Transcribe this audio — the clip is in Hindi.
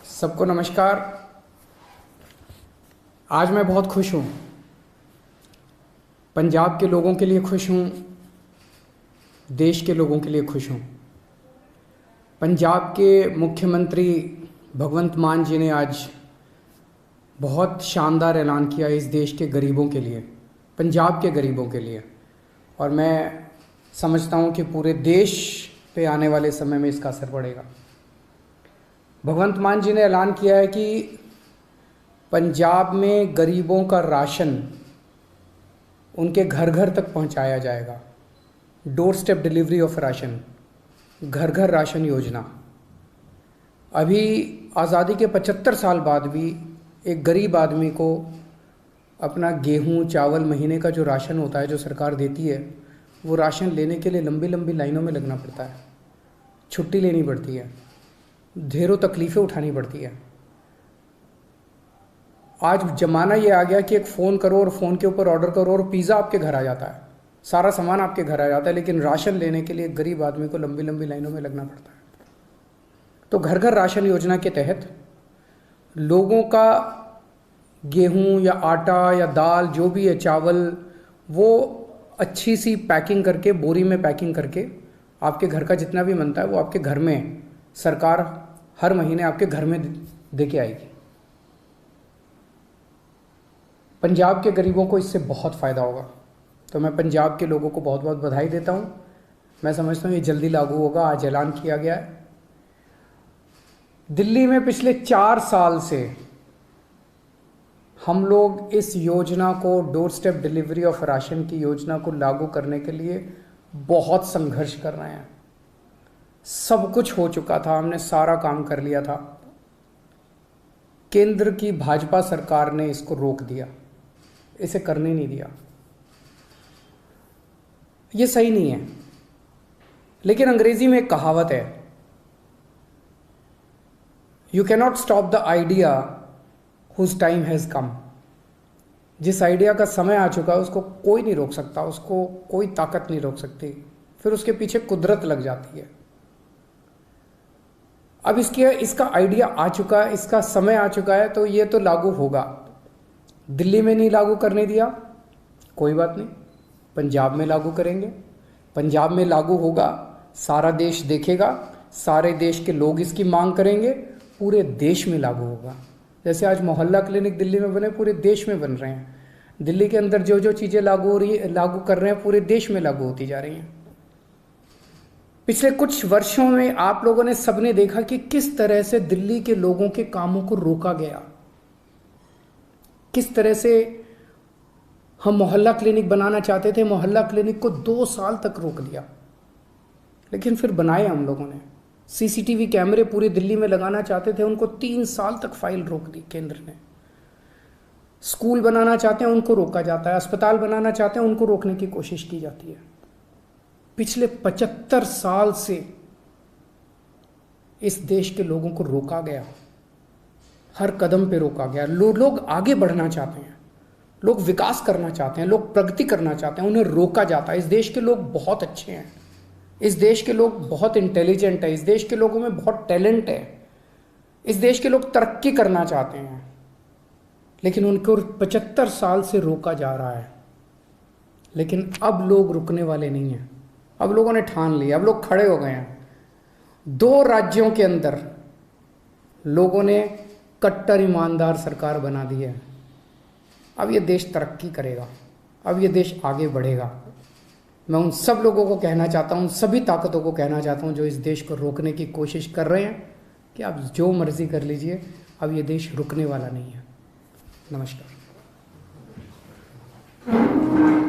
सबको नमस्कार। आज मैं बहुत खुश हूँ। पंजाब के लोगों के लिए खुश हूँ, देश के लोगों के लिए खुश हूँ। पंजाब के मुख्यमंत्री भगवंत मान जी ने आज बहुत शानदार ऐलान किया इस देश के गरीबों के लिए, पंजाब के गरीबों के लिए, और मैं समझता हूँ कि पूरे देश पे आने वाले समय में इसका असर पड़ेगा। भगवंत मान जी ने ऐलान किया है कि पंजाब में गरीबों का राशन उनके घर घर तक पहुंचाया जाएगा। Door step delivery of ration, घर घर राशन योजना। अभी आज़ादी के 75 साल बाद भी एक गरीब आदमी को अपना गेहूं चावल महीने का जो राशन होता है, जो सरकार देती है, वो राशन लेने के लिए लंबी लंबी लाइनों में लगना पड़ता है, छुट्टी लेनी पड़ती है, ढेरों तकलीफ़ें उठानी पड़ती है। आज ज़माना ये आ गया कि एक फ़ोन करो और फ़ोन के ऊपर ऑर्डर करो और पिज़्ज़ा आपके घर आ जाता है, सारा सामान आपके घर आ जाता है, लेकिन राशन लेने के लिए गरीब आदमी को लंबी लंबी लाइनों में लगना पड़ता है। तो घर घर राशन योजना के तहत लोगों का गेहूं या आटा या दाल जो भी है, चावल, वो अच्छी सी पैकिंग करके, बोरी में पैकिंग करके आपके घर का जितना भी बनता है वो आपके घर में सरकार हर महीने आपके घर में दे के आएगी। पंजाब के गरीबों को इससे बहुत फ़ायदा होगा। तो मैं पंजाब के लोगों को बहुत बहुत बधाई देता हूँ। मैं समझता हूँ ये जल्दी लागू होगा, आज ऐलान किया गया है। दिल्ली में पिछले 4 साल से हम लोग इस योजना को, door step delivery of ration की योजना को लागू करने के लिए बहुत संघर्ष कर रहे हैं। सब कुछ हो चुका था, हमने सारा काम कर लिया था। केंद्र की भाजपा सरकार ने इसको रोक दिया, इसे करने नहीं दिया। ये सही नहीं है। लेकिन अंग्रेजी में एक कहावत है, you cannot stop the idea whose time has come. जिस आइडिया का समय आ चुका है उसको कोई नहीं रोक सकता, उसको कोई ताकत नहीं रोक सकती, फिर उसके पीछे कुदरत लग जाती है। अब इसका आइडिया आ चुका है, इसका समय आ चुका है, तो ये तो लागू होगा। दिल्ली में नहीं लागू करने दिया, कोई बात नहीं, पंजाब में लागू करेंगे। पंजाब में लागू होगा, सारा देश देखेगा, सारे देश के लोग इसकी मांग करेंगे, पूरे देश में लागू होगा। जैसे आज मोहल्ला क्लिनिक दिल्ली में बने, पूरे देश में बन रहे हैं। दिल्ली के अंदर जो जो चीज़ें लागू कर रहे हैं, पूरे देश में लागू होती जा रही हैं। पिछले कुछ वर्षों में आप लोगों ने सबने देखा कि किस तरह से दिल्ली के लोगों के कामों को रोका गया, किस तरह से हम मोहल्ला क्लिनिक बनाना चाहते थे, मोहल्ला क्लिनिक को 2 साल तक रोक दिया, लेकिन फिर बनाए हम लोगों ने। सीसीटीवी कैमरे पूरी दिल्ली में लगाना चाहते थे, उनको 3 साल तक फाइल रोक दी केंद्र ने। स्कूल बनाना चाहते हैं उनको रोका जाता है, अस्पताल बनाना चाहते हैं उनको रोकने की कोशिश की जाती है। पिछले 75 साल से इस देश के लोगों को रोका गया, हर कदम पे रोका गया। लोग आगे बढ़ना चाहते हैं, लोग विकास करना चाहते हैं, लोग प्रगति करना चाहते हैं, उन्हें रोका जाता है। इस देश के लोग बहुत अच्छे हैं, इस देश के लोग बहुत इंटेलिजेंट है, इस देश के लोगों में बहुत टैलेंट है, इस देश के लोग तरक्की करना चाहते हैं, लेकिन उनको 75 साल से रोका जा रहा है। लेकिन अब लोग रुकने वाले नहीं हैं। अब लोगों ने ठान लिया, अब लोग खड़े हो गए हैं। 2 राज्यों के अंदर लोगों ने कट्टर ईमानदार सरकार बना दी है। अब ये देश तरक्की करेगा, अब ये देश आगे बढ़ेगा। मैं उन सब लोगों को कहना चाहता हूँ, सभी ताकतों को कहना चाहता हूँ जो इस देश को रोकने की कोशिश कर रहे हैं, कि आप जो मर्जी कर लीजिए, अब ये देश रुकने वाला नहीं है। नमस्कार।